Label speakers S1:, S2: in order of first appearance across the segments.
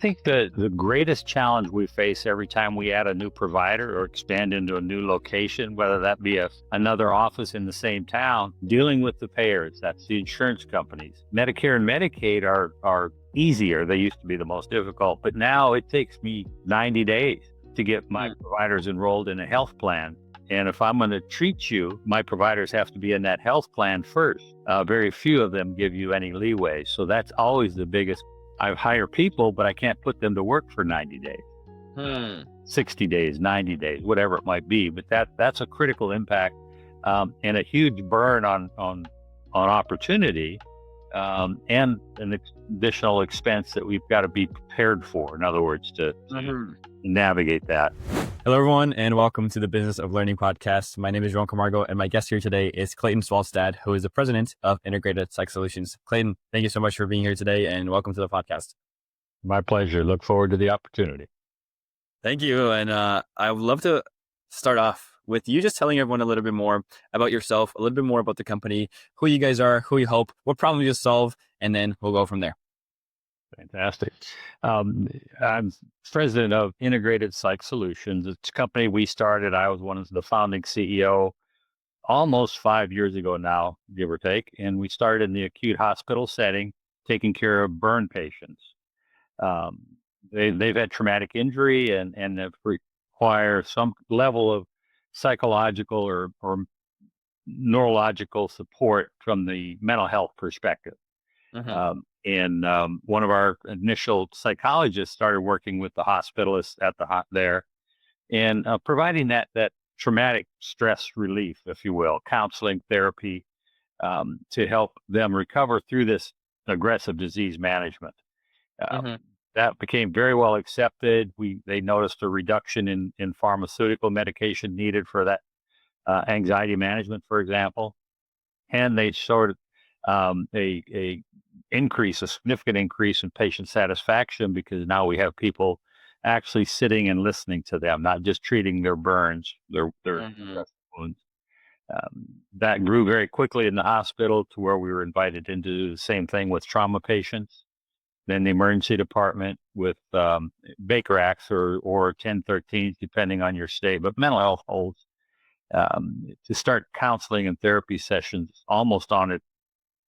S1: think the greatest challenge we face every time we add a new provider or expand into a new location, whether that be another office in the same town, dealing with the payers, that's the insurance companies. Medicare and Medicaid are easier. They used to be the most difficult, but now it takes me 90 days to get my providers enrolled in a health plan. And if I'm going to treat you, my providers have to be in that health plan first. Very few of them give you any leeway. So that's always the biggest. I hire people, but I can't put them to work for 90 days, 60 days, 90 days, whatever it might be. But that's a critical impact and a huge burn on opportunity and an additional expense that we've got to be prepared for. In other words, to navigate that.
S2: Hello, everyone, and welcome to the Business of Learning podcast. My name is Joao Camargo, and my guest here today is Clayton Swalstad, who is the president of Integrated Psych Solutions. Clayton, thank you so much for being here today, and welcome to the podcast.
S1: My pleasure. Look forward to the opportunity.
S2: Thank you. And I would love to start off with you just telling everyone a little bit more about yourself, a little bit more about the company, who you guys are, who you help, what problem you solve, and then we'll go from there.
S1: Fantastic. I'm president of Integrated Psych Solutions. It's a company we started. I was one of the founding CEO almost 5 years ago now, give or take. And we started in the acute hospital setting, taking care of burn patients. They've had traumatic injury and have require some level of psychological or neurological support from the mental health perspective. One of our initial psychologists started working with the hospitalists at there and providing that traumatic stress relief, if you will, counseling, therapy, to help them recover through this aggressive disease management. That became very well accepted. They noticed a reduction in pharmaceutical medication needed for that anxiety management, for example, and they showed a significant increase in patient satisfaction because now we have people actually sitting and listening to them, not just treating their burns, their wounds. That grew very quickly in the hospital to where we were invited to do the same thing with trauma patients. Then the emergency department with Baker Acts or 1013s, depending on your state, but mental health holds to start counseling and therapy sessions almost on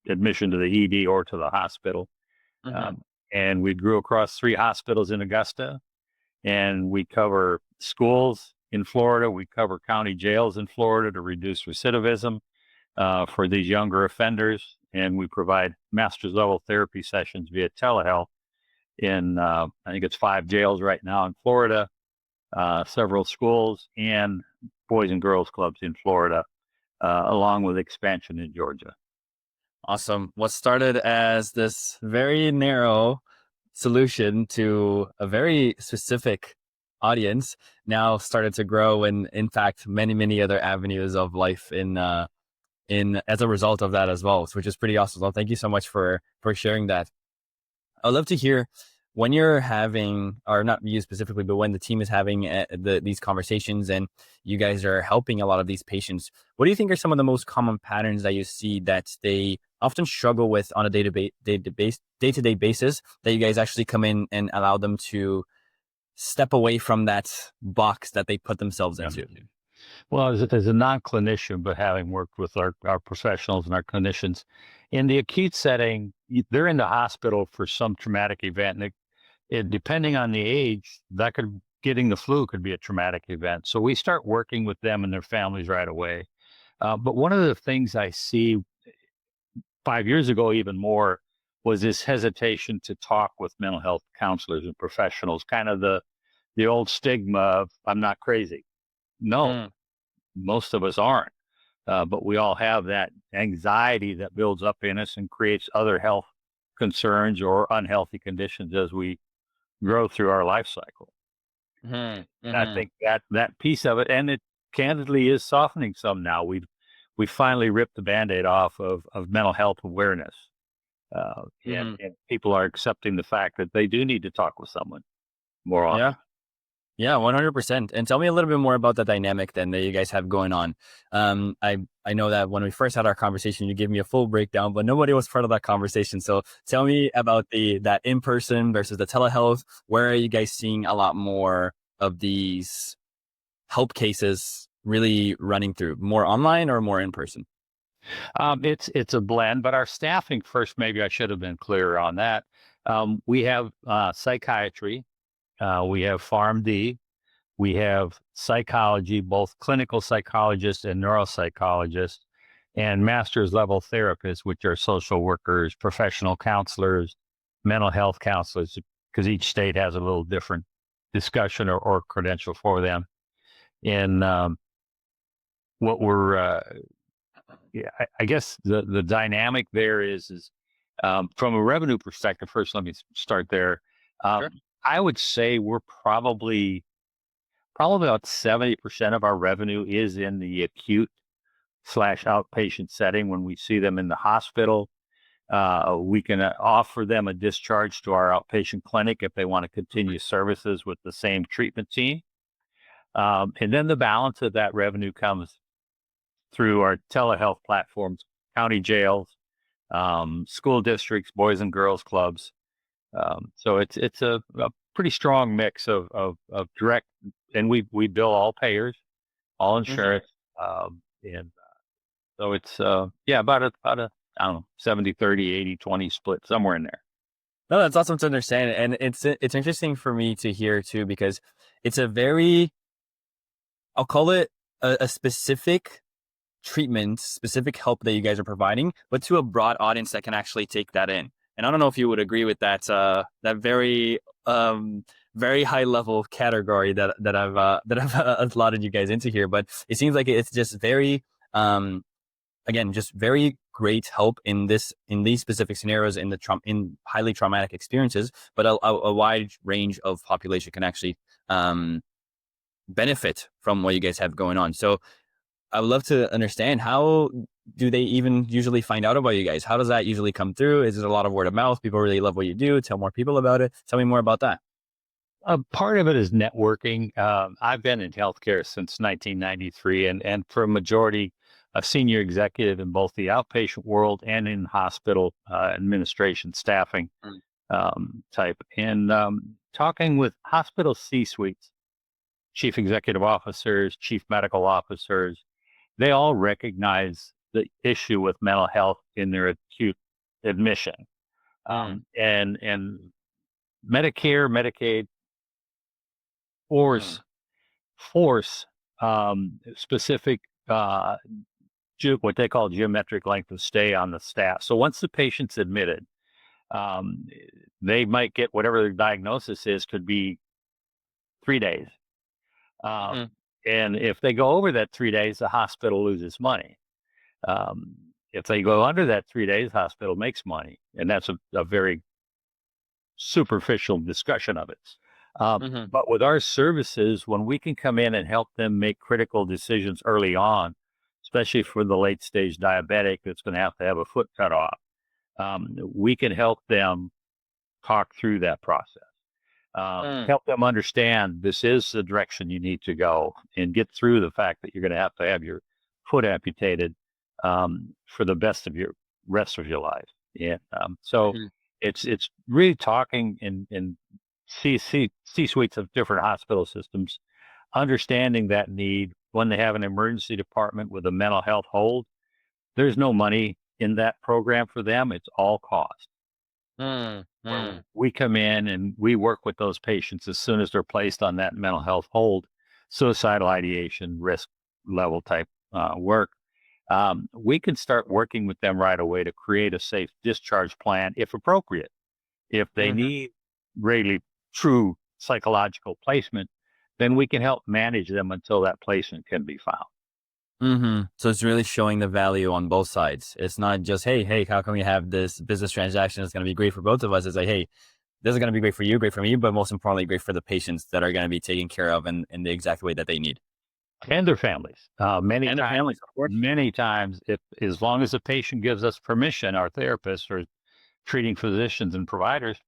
S1: admission to the ED or to the hospital. And we grew across 3 hospitals in Augusta, and we cover schools in Florida. We cover county jails in Florida to reduce recidivism for these younger offenders. And we provide master's level therapy sessions via telehealth in, I think it's 5 jails right now in Florida, several schools, and boys and girls clubs in Florida, along with expansion in Georgia.
S2: Awesome. What started as this very narrow solution to a very specific audience now started to grow and in fact many other avenues of life in as a result of that as well, which is pretty awesome. Well, thank you so much for sharing that. I'd love to hear when you're having, or not you specifically, but when the team is having these conversations and you guys are helping a lot of these patients, what do you think are some of the most common patterns that you see that they often struggle with on a day-to-day basis that you guys actually come in and allow them to step away from that box that they put themselves into?
S1: Well, as a non-clinician, but having worked with our professionals and our clinicians, in the acute setting, they're in the hospital for some traumatic event. And depending on the age, getting the flu could be a traumatic event. So we start working with them and their families right away. But one of the things I see 5 years ago, even more, was this hesitation to talk with mental health counselors and professionals, kind of the old stigma of, I'm not crazy. No, most of us aren't. But we all have that anxiety that builds up in us and creates other health concerns or unhealthy conditions as we grow through our life cycle. And I think that piece of it, and it candidly is softening some now. We finally ripped the Band-Aid off of mental health awareness. And people are accepting the fact that they do need to talk with someone more often.
S2: Yeah, 100%. And tell me a little bit more about the dynamic then that you guys have going on. I know that when we first had our conversation, you gave me a full breakdown, but nobody was part of that conversation. So tell me about that in person versus the telehealth. Where are you guys seeing a lot more of these help cases really running through? More online or more in person?
S1: It's a blend, but our staffing first, maybe I should have been clearer on that. We have psychiatry, we have PharmD, we have psychology, both clinical psychologists and neuropsychologists, and master's level therapists, which are social workers, professional counselors, mental health counselors, because each state has a little different discussion or credential for them. And what we're yeah, I guess the dynamic there is from a revenue perspective. First, let me start there. Um,
S2: Sure.
S1: I would say we're probably about 70% of our revenue is in the acute slash outpatient setting. When we see them in the hospital, we can offer them a discharge to our outpatient clinic if they want to continue services with the same treatment team. And then the balance of that revenue comes through our telehealth platforms, county jails, school districts, boys and girls clubs. So it's a pretty strong mix of direct, and we bill all payers, all
S2: Mhm.
S1: insurance, and so it's yeah, about a I don't know, 70-30, 80-20 split, somewhere in there.
S2: No, that's awesome to understand. And it's interesting for me to hear too, because it's a very, I'll call it a specific treatment, specific help that you guys are providing, but to a broad audience that can actually take that in. And I don't know if you would agree with that, that very, very high level category that I've allotted you guys into here. But it seems like it's just very, again, just very great help in these specific scenarios, in highly traumatic experiences, but a wide range of population can actually, benefit from what you guys have going on. So I would love to understand, how do they even usually find out about you guys? How does that usually come through? Is it a lot of word of mouth? People really love what you do. Tell more people about it. Tell me more about that.
S1: Part of it is networking. I've been in healthcare since 1993, and for a majority, a senior executive in both the outpatient world and in hospital administration staffing
S2: Mm.
S1: type. And talking with hospital C-suites, chief executive officers, chief medical officers, they all recognize the issue with mental health in their acute admission.
S2: Mm.
S1: And Medicare, Medicaid force
S2: Mm.
S1: force specific what they call geometric length of stay on the staff. So once the patient's admitted, um, they might get whatever their diagnosis is, could be 3 days. Um,
S2: Mhm.
S1: and if they go over that 3 days, the hospital loses money. Um, if they go under that 3 days, hospital makes money. And that's a very superficial discussion of it.
S2: Mhm.
S1: But with our services, when we can come in and help them make critical decisions early on, especially for the late stage diabetic that's going to have a foot cut off, we can help them talk through that process.
S2: Mm.
S1: Help them understand this is the direction you need to go, and get through the fact that you're going to have your foot amputated for the best of your rest of your life. Yeah. So
S2: Mhm.
S1: it's really talking in C suites of different hospital systems, understanding that need. When they have an emergency department with a mental health hold, there's no money in that program for them. It's all cost.
S2: Mm.
S1: Where
S2: Mm.
S1: we come in and we work with those patients as soon as they're placed on that mental health hold, suicidal ideation, risk level type work. We can start working with them right away to create a safe discharge plan if appropriate. If they
S2: Mhm.
S1: need really true psychological placement, then we can help manage them until that placement can be found.
S2: Mhm. So it's really showing the value on both sides. It's not just, hey, how can we have this business transaction that's going to be great for both of us? It's like, hey, this is going to be great for you, great for me, but most importantly, great for the patients that are going to be taken care of in the exact way that they need.
S1: And their families.
S2: And their families, of course.
S1: Many times, if as long as the patient gives us permission, our therapists or treating physicians and providers,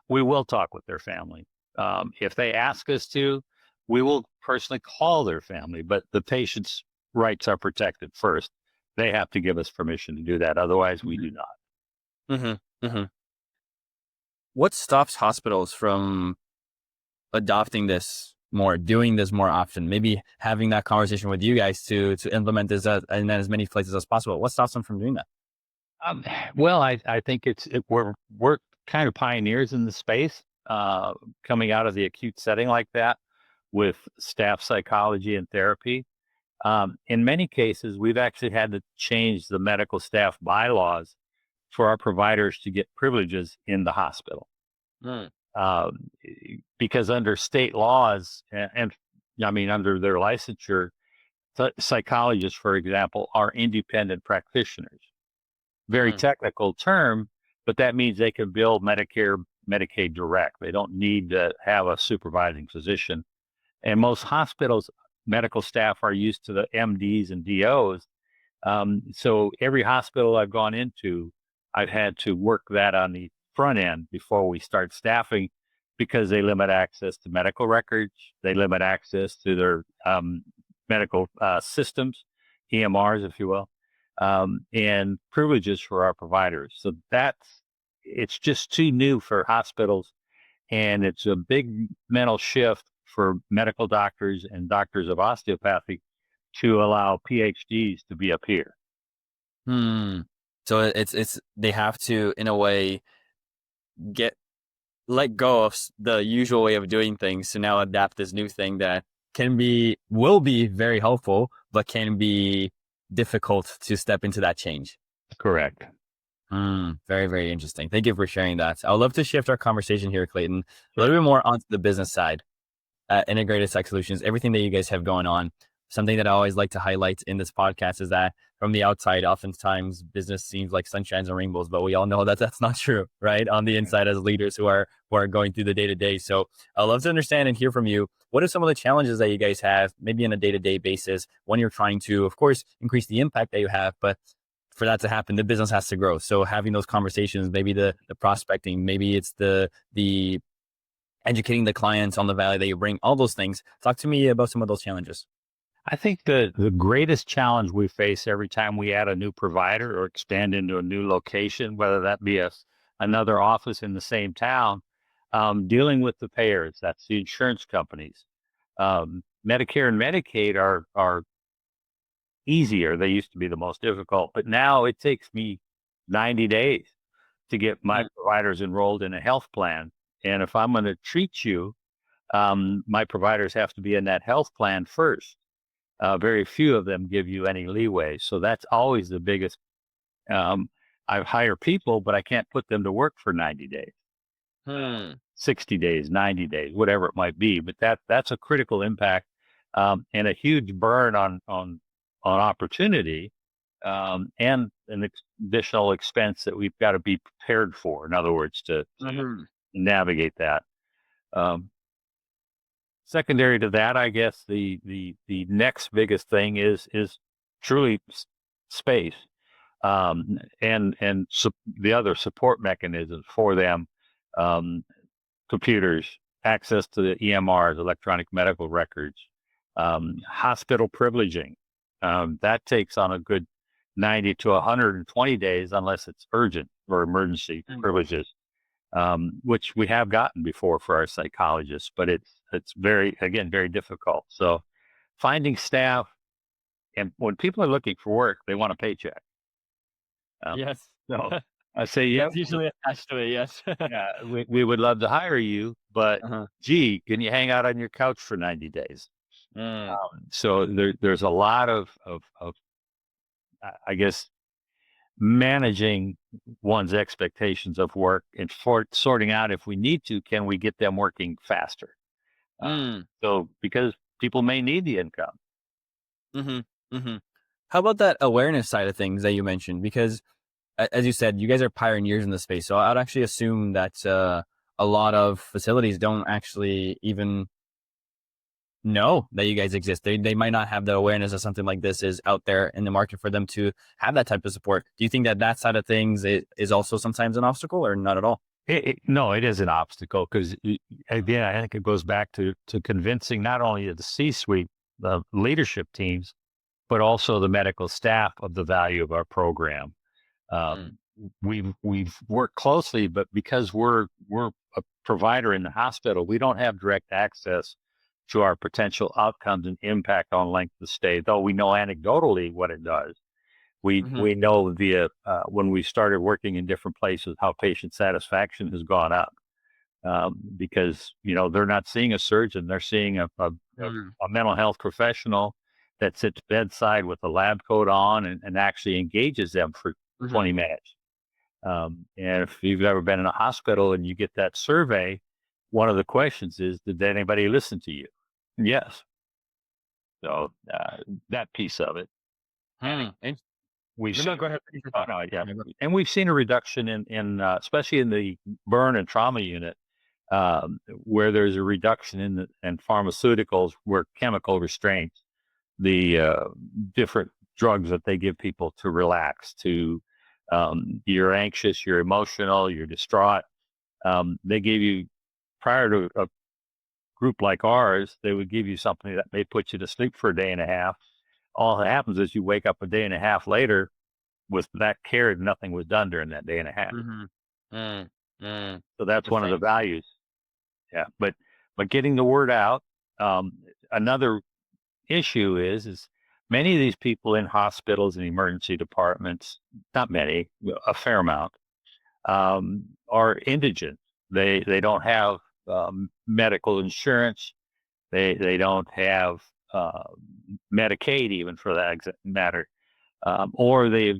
S1: we will talk with their family. If they ask us to, we will personally call their family, but the patient's rights are protected first. They have to give us permission to do that. Otherwise, we do not.
S2: Mm-hmm. Mm-hmm. What stops hospitals from adopting this more, doing this more often, maybe having that conversation with you guys to implement this in as many places as possible? What stops them from doing that?
S1: Um, well, I think we're kind of pioneers in the space, coming out of the acute setting like that with staff psychology and therapy. In many cases, we've actually had to change the medical staff bylaws for our providers to get privileges in the hospital.
S2: Mm.
S1: Because under state laws and I mean, under their licensure, psychologists, for example, are independent practitioners. Very
S2: Mm.
S1: technical term, but that means they can bill Medicare, Medicaid direct. They don't need to have a supervising physician. And most hospitals, medical staff are used to the MDs and DOs. So every hospital I've gone into, I've had to work that on the front end before we start staffing because they limit access to medical records. They limit access to their medical systems, EMRs, if you will, and privileges for our providers. So it's just too new for hospitals. And it's a big mental shift for medical doctors and doctors of osteopathy to allow PhDs to be up here.
S2: Hmm. So it's they have to, in a way, let go of the usual way of doing things to now adapt this new thing that will be very helpful, but can be difficult to step into that change.
S1: Correct.
S2: Very, very interesting. Thank you for sharing that. I would love to shift our conversation here, Clayton, a little bit more onto the business side. Integrated Psych Solutions, everything that you guys have going on. Something that I always like to highlight in this podcast is that from the outside, oftentimes business seems like sunshines and rainbows, but we all know that that's not true, right? On the inside, as leaders who are going through the day to day. So I'd love to understand and hear from you. What are some of the challenges that you guys have, maybe on a day to day basis, when you're trying to, of course, increase the impact that you have, but for that to happen, the business has to grow. So having those conversations, maybe the prospecting, maybe it's the educating the clients on the value that you bring, all those things. Talk to me about some of those challenges.
S1: I think the greatest challenge we face every time we add a new provider or expand into a new location, whether that be another office in the same town, dealing with the payers, that's the insurance companies. Medicare and Medicaid are easier. They used to be the most difficult, but now it takes me 90 days to get my providers enrolled in a health plan. And if I'm going to treat you, my providers have to be in that health plan first. Very few of them give you any leeway. So that's always the biggest. I hire people, but I can't put them to work for 90 days, 60 days, 90 days, whatever it might be. But that's a critical impact, and a huge burn on opportunity, and an additional expense that we've got to be prepared for. In other words, to navigate that. Secondary to that, I guess the next biggest thing is truly space, and the other support mechanisms for them, computers, access to the EMRs, electronic medical records, hospital privileging. That takes on a good 90 to 120 days unless it's urgent or emergency privileges, which we have gotten before for our psychologists, but it's very difficult. So finding staff, and when people are looking for work, they want a paycheck.
S2: Yes.
S1: So I say, yeah,
S2: That's usually attached to it. Yes.
S1: yeah, we would love to hire you, but gee, can you hang out on your couch for 90 days? So there's a lot of I guess, managing one's expectations of work and for sorting out, if we need to, can we get them working faster? So because people may need the income.
S2: How about that awareness side of things that you mentioned? Because as you said, you guys are pioneers in the space. So I'd actually assume that a lot of facilities don't actually even know that you guys exist. They might not have the awareness that something like this is out there in the market for them to have that type of support. Do you think that side of things is also sometimes an obstacle, or not at all?
S1: No, it is an obstacle because, again, I think it goes back to convincing not only the C-suite, the leadership teams, but also the medical staff of the value of our program.
S2: Mm,
S1: Um, we've worked closely, but because we're a provider in the hospital, we don't have direct access to our potential outcomes and impact on length of stay. Though we know anecdotally what it does,
S2: mhm,
S1: we know via when we started working in different places how patient satisfaction has gone up, because they're not seeing a surgeon, they're seeing
S2: mm,
S1: a mental health professional that sits bedside with a lab coat on and actually engages them for
S2: mhm,
S1: 20 minutes. And if you've ever been in a hospital and you get that survey, one of the questions is, did anybody listen to you? Yes. So that piece of it. And
S2: mm.
S1: we've
S2: No, no,
S1: seen,
S2: go ahead. Finish your
S1: oh
S2: thought.
S1: no, yeah,
S2: Yeah,
S1: and we've seen a reduction in especially in the burn and trauma unit, where there's a reduction in pharmaceuticals, where chemical restraints, the different drugs that they give people to relax, to you're anxious, you're emotional, you're distraught. They give you, prior to a group like ours, they would give you something that may put you to sleep for a day and a half. All that happens is you wake up a day and a half later with that care, nothing was done during that day and a half.
S2: mhm, mm, mm.
S1: So that's one of
S2: Interesting.
S1: the values. Yeah, but getting the word out. Another issue is many of these people in hospitals and emergency departments, not many, a fair amount, are indigent. They don't have medical insurance. They don't have uh, Medicaid, even for that matter, or they're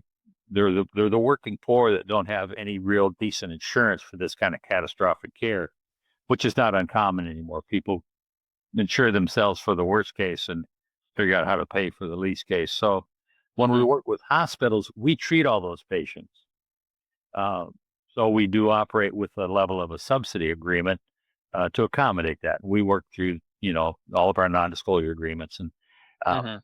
S1: the working poor that don't have any real decent insurance for this kind of catastrophic care, which is not uncommon anymore. People insure themselves for the worst case and figure out how to pay for the least case. So when we
S2: Mhm,
S1: work with hospitals, we treat all those patients. Uh, so we do operate with a level of a subsidy agreement to accommodate that. We work through, all of our non-disclosure agreements, and
S2: mhm,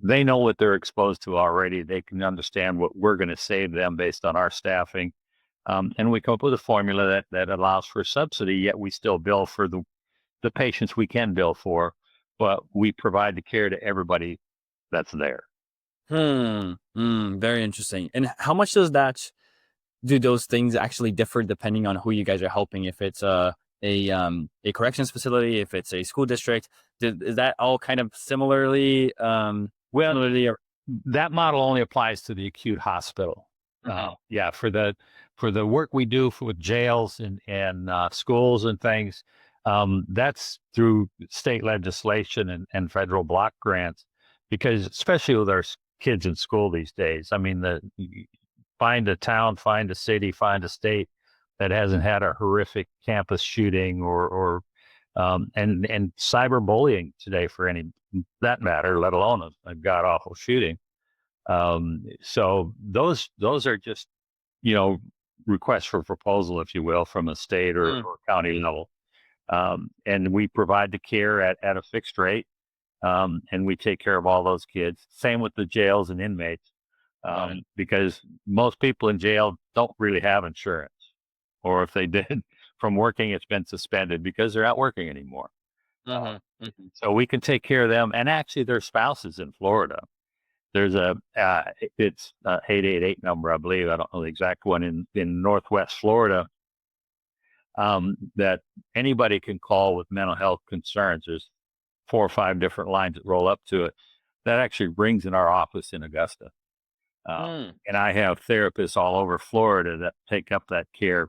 S1: they know what they're exposed to already. They can understand what we're going to save them based on our staffing. And we come up with a formula that allows for subsidy, yet we still bill for the patients we can bill for, but we provide the care to everybody that's there.
S2: Very interesting. And how much do those things actually differ depending on who you guys are helping? If it's a corrections facility, if it's a school district, is that all kind of
S1: Well,
S2: similarly?
S1: that model only applies to the acute hospital.
S2: Mhm,
S1: Yeah, for the work we do with jails and schools and things, that's through state legislation and federal block grants, because especially with our kids in school these days, I mean, find a town, find a city, find a state that hasn't had a horrific campus shooting and cyberbullying today, for any that matter, let alone a god awful shooting. So those are just, you know, requests for proposal, if you will, from a state
S2: mm,
S1: or county level. And we provide the care at a fixed rate. And we take care of all those kids. Same with the jails and inmates,
S2: got it.
S1: because most people in jail don't really have insurance, or if they did from working, it's been suspended because they're not working anymore. Uh,
S2: Mhm, mhm,
S1: so we can take care of them, and actually their spouses in Florida. There's it's 888 number, I believe. I don't know the exact one in Northwest Florida, that anybody can call with mental health concerns. There's 4 or 5 different lines that roll up to it. That actually rings in our office in Augusta.
S2: mm,
S1: And I have therapists all over Florida that take up that care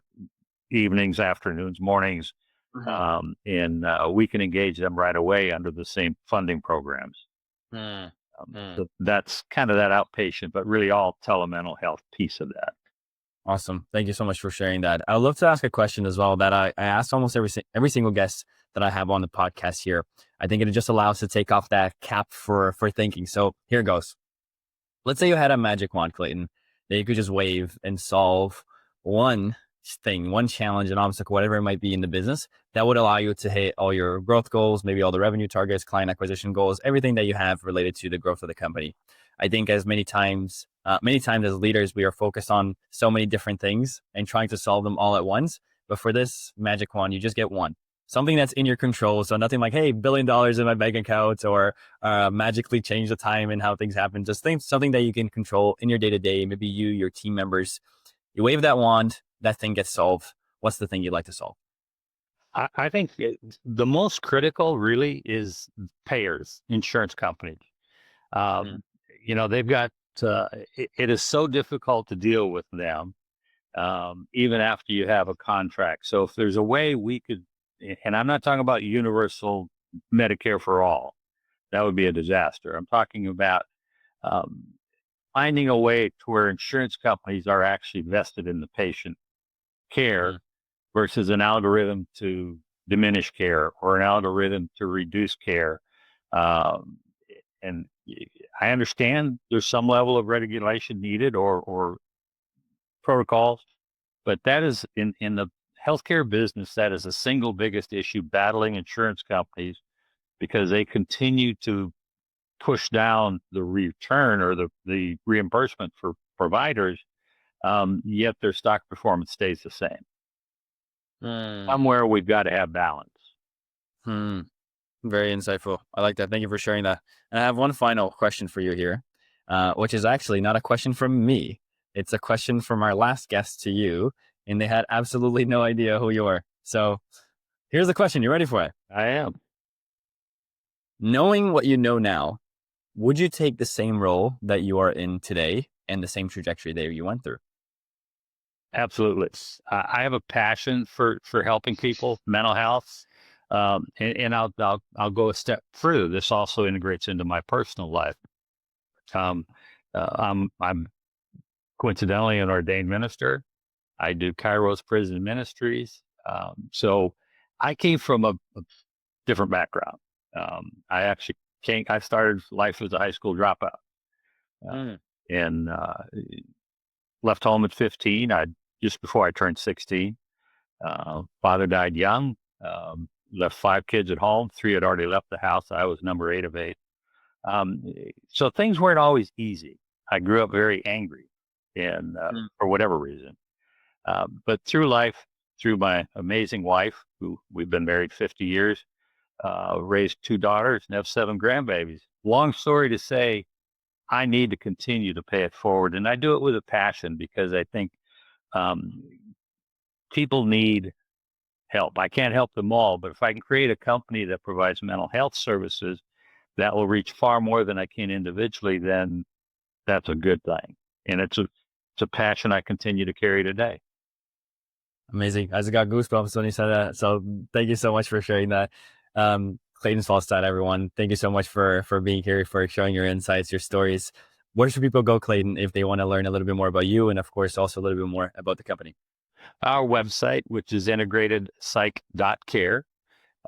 S1: evenings, afternoons, mornings,
S2: mhm,
S1: and we can engage them right away under the same funding programs.
S2: mm, mm.
S1: So that's kind of that outpatient, but really all telemental health piece of that.
S2: Awesome. Thank you so much for sharing that. I'd love to ask a question as well that I ask almost every single guest that I have on the podcast here. I think it just allows to take off that cap for thinking. So here goes. Let's say you had a magic wand, Clayton, that you could just wave and solve one thing, one challenge, an obstacle, whatever it might be in the business that would allow you to hit all your growth goals, maybe all the revenue targets, client acquisition goals, everything that you have related to the growth of the company. I think as many times as leaders, we are focused on so many different things and trying to solve them all at once but for this magic wand, you just get one. Something that's in your control. So nothing like, hey, $1 billion in my bank account, or magically change the time and how things happen. Just something that you can control in your day-to-day. Maybe you, your team members, you wave that wand, that thing gets solved. What's the thing you'd like to solve?
S1: I think the most critical really is payers, insurance companies.
S2: Mm,
S1: Um, they've got, it is so difficult to deal with them, even after you have a contract. So if there's a way we could, and I'm not talking about universal Medicare for all, that would be a disaster. I'm talking about um, finding a way to where insurance companies are actually vested in the patient care
S2: mm,
S1: versus an algorithm to diminish care or an algorithm to reduce care. Um, and I understand there's some level of regulation needed or protocols, but that is in the healthcare business, that is the single biggest issue battling insurance companies because they continue to push down the return or the reimbursement for providers, yet their stock performance stays the same.
S2: mm,
S1: Somewhere we've got to have balance.
S2: hmm. Very insightful. I like that. Thank you for sharing that. And I have one final question for you here, which is actually not a question from me. It's a question from our last guest to you, and they had absolutely no idea who you are. So here's the question. You ready for it?
S1: I am.
S2: Knowing what you know now, would you take the same role that you are in today and the same trajectory that you went through?
S1: Absolutely. I have a passion for helping people, mental health, and I'll go a step further. This also integrates into my personal life. Um, I'm coincidentally an ordained minister. I do Kairos Prison Ministries. So I came from a different background. I actually I started life as a high school dropout, uh,
S2: Mm,
S1: and left home at 15. Just before I turned 16. Father died young. Left 5 kids at home. 3 had already left the house. I was number 8 of 8. Um, so things weren't always easy. I grew up very angry, and
S2: mm,
S1: for whatever reason. But through life, through my amazing wife, who we've been married 50 years, raised 2 daughters and have 7 grandbabies. Long story to say, I need to continue to pay it forward, and I do it with a passion because I think um, people need help. I can't help them all, but if I can create a company that provides mental health services that will reach far more than I can individually, then that's a good thing. And it's a passion I continue to carry today.
S2: amazing. I just got goosebumps when you said that. So thank you so much for sharing that. Clayton Swalstad, everyone. Thank you so much for being here, for sharing your insights, your stories. Where should people go, Clayton, if they want to learn a little bit more about you and, of course, also a little bit more about the company?
S1: Our website, which is integratedpsych.care,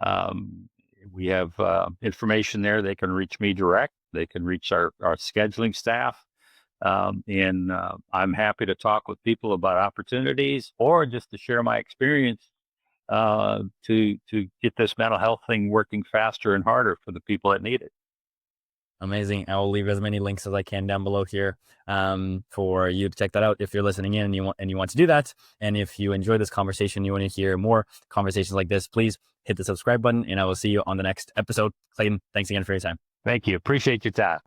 S1: um, we have information there. They can reach me direct. They can reach our scheduling staff. And I'm happy to talk with people about opportunities or just to share my experience to get this mental health thing working faster and harder for the people that need it.
S2: Amazing. I will leave as many links as I can down below here for you to check that out if you're listening in and you want to do that. And if you enjoy this conversation, you want to hear more conversations like this, please hit the subscribe button and I will see you on the next episode. Clayton, thanks again for your time.
S1: Thank you. Appreciate your time.